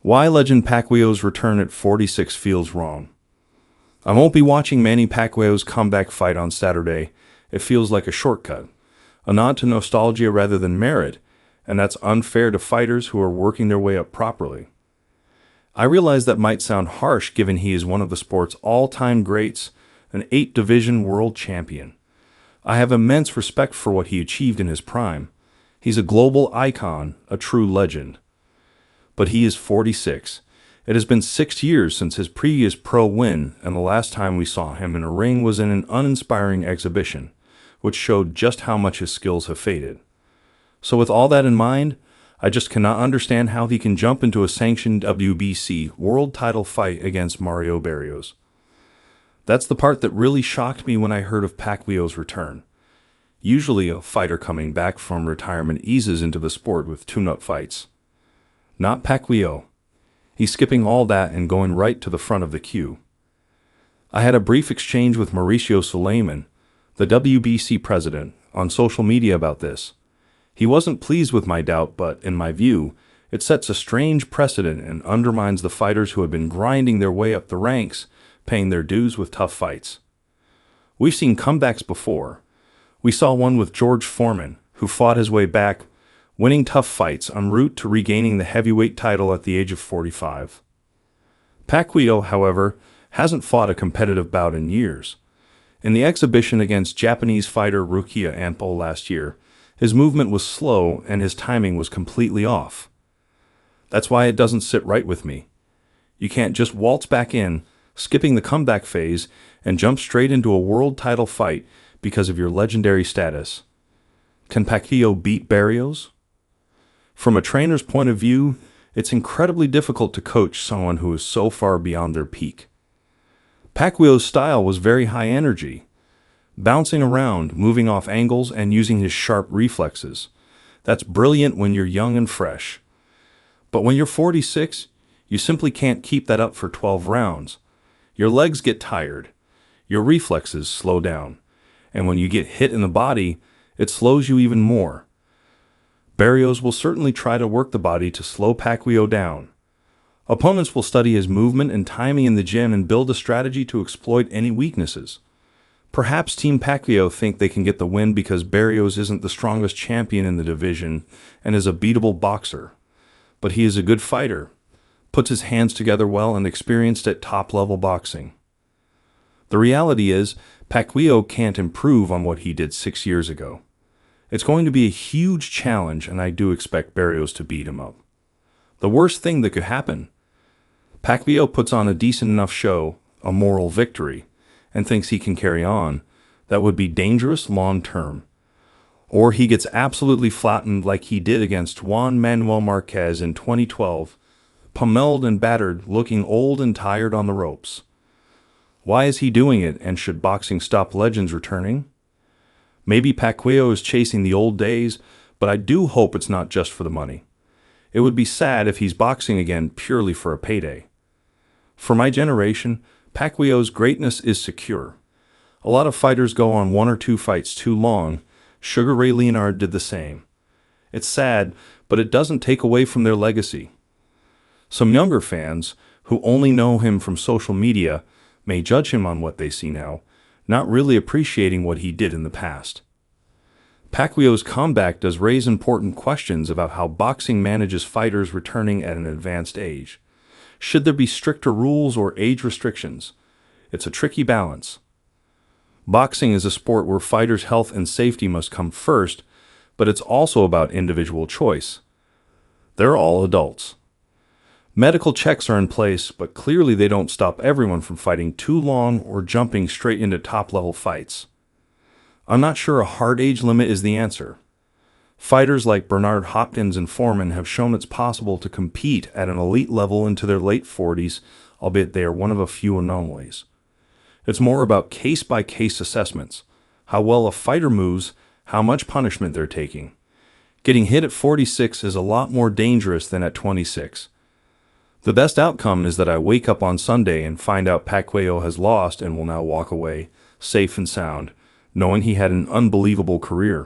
Why legend Pacquiao's return at 46 feels wrong. I won't be watching Manny Pacquiao's comeback fight on Saturday. It feels like a shortcut, a nod to nostalgia rather than merit, and that's unfair to fighters who are working their way up properly. I realize that might sound harsh given he is one of the sport's all-time greats, an 8-division world champion. I have immense respect for what he achieved in his prime. He's a global icon, a true legend. But he is 46. It has been 6 years since his previous pro win, and the last time we saw him in a ring was in an uninspiring exhibition, which showed just how much his skills have faded. So with all that in mind, I just cannot understand how he can jump into a sanctioned WBC world title fight against Mario Barrios. That's the part that really shocked me when I heard of Pacquiao's return. Usually a fighter coming back from retirement eases into the sport with tune-up fights. Not Pacquiao. He's skipping all that and going right to the front of the queue. I had a brief exchange with Mauricio Suleiman, the WBC president, on social media about this. He wasn't pleased with my doubt, but, in my view, it sets a strange precedent and undermines the fighters who have been grinding their way up the ranks, paying their dues with tough fights. We've seen comebacks before. We saw one with George Foreman, who fought his way back, winning tough fights en route to regaining the heavyweight title at the age of 45. Pacquiao, however, hasn't fought a competitive bout in years. In the exhibition against Japanese fighter Rukia Anpo last year, his movement was slow and his timing was completely off. That's why it doesn't sit right with me. You can't just waltz back in, skipping the comeback phase, and jump straight into a world title fight because of your legendary status. Can Pacquiao beat Barrios? From a trainer's point of view, it's incredibly difficult to coach someone who is so far beyond their peak. Pacquiao's style was very high energy, bouncing around, moving off angles, and using his sharp reflexes. That's brilliant when you're young and fresh. But when you're 46, you simply can't keep that up for 12 rounds. Your legs get tired, your reflexes slow down, and when you get hit in the body, it slows you even more. Barrios will certainly try to work the body to slow Pacquiao down. Opponents will study his movement and timing in the gym and build a strategy to exploit any weaknesses. Perhaps Team Pacquiao think they can get the win because Barrios isn't the strongest champion in the division and is a beatable boxer. But he is a good fighter, puts his hands together well, and experienced at top-level boxing. The reality is, Pacquiao can't improve on what he did 6 years ago. It's going to be a huge challenge, and I do expect Barrios to beat him up. The worst thing that could happen: Pacquiao puts on a decent enough show, a moral victory, and thinks he can carry on. That would be dangerous long-term. Or he gets absolutely flattened like he did against Juan Manuel Marquez in 2012, pummeled and battered, looking old and tired on the ropes. Why is he doing it, and should boxing stop legends returning? Maybe Pacquiao is chasing the old days, but I do hope it's not just for the money. It would be sad if he's boxing again purely for a payday. For my generation, Pacquiao's greatness is secure. A lot of fighters go on 1 or 2 fights too long. Sugar Ray Leonard did the same. It's sad, but it doesn't take away from their legacy. Some younger fans, who only know him from social media, may judge him on what they see now, not really appreciating what he did in the past. Pacquiao's comeback does raise important questions about how boxing manages fighters returning at an advanced age. Should there be stricter rules or age restrictions? It's a tricky balance. Boxing is a sport where fighters' health and safety must come first, but it's also about individual choice. They're all adults. Medical checks are in place, but clearly they don't stop everyone from fighting too long or jumping straight into top-level fights. I'm not sure a hard age limit is the answer. Fighters like Bernard Hopkins and Foreman have shown it's possible to compete at an elite level into their late 40s, albeit they are one of a few anomalies. It's more about case-by-case assessments, how well a fighter moves, how much punishment they're taking. Getting hit at 46 is a lot more dangerous than at 26. The best outcome is that I wake up on Sunday and find out Pacquiao has lost and will now walk away, safe and sound, knowing he had an unbelievable career.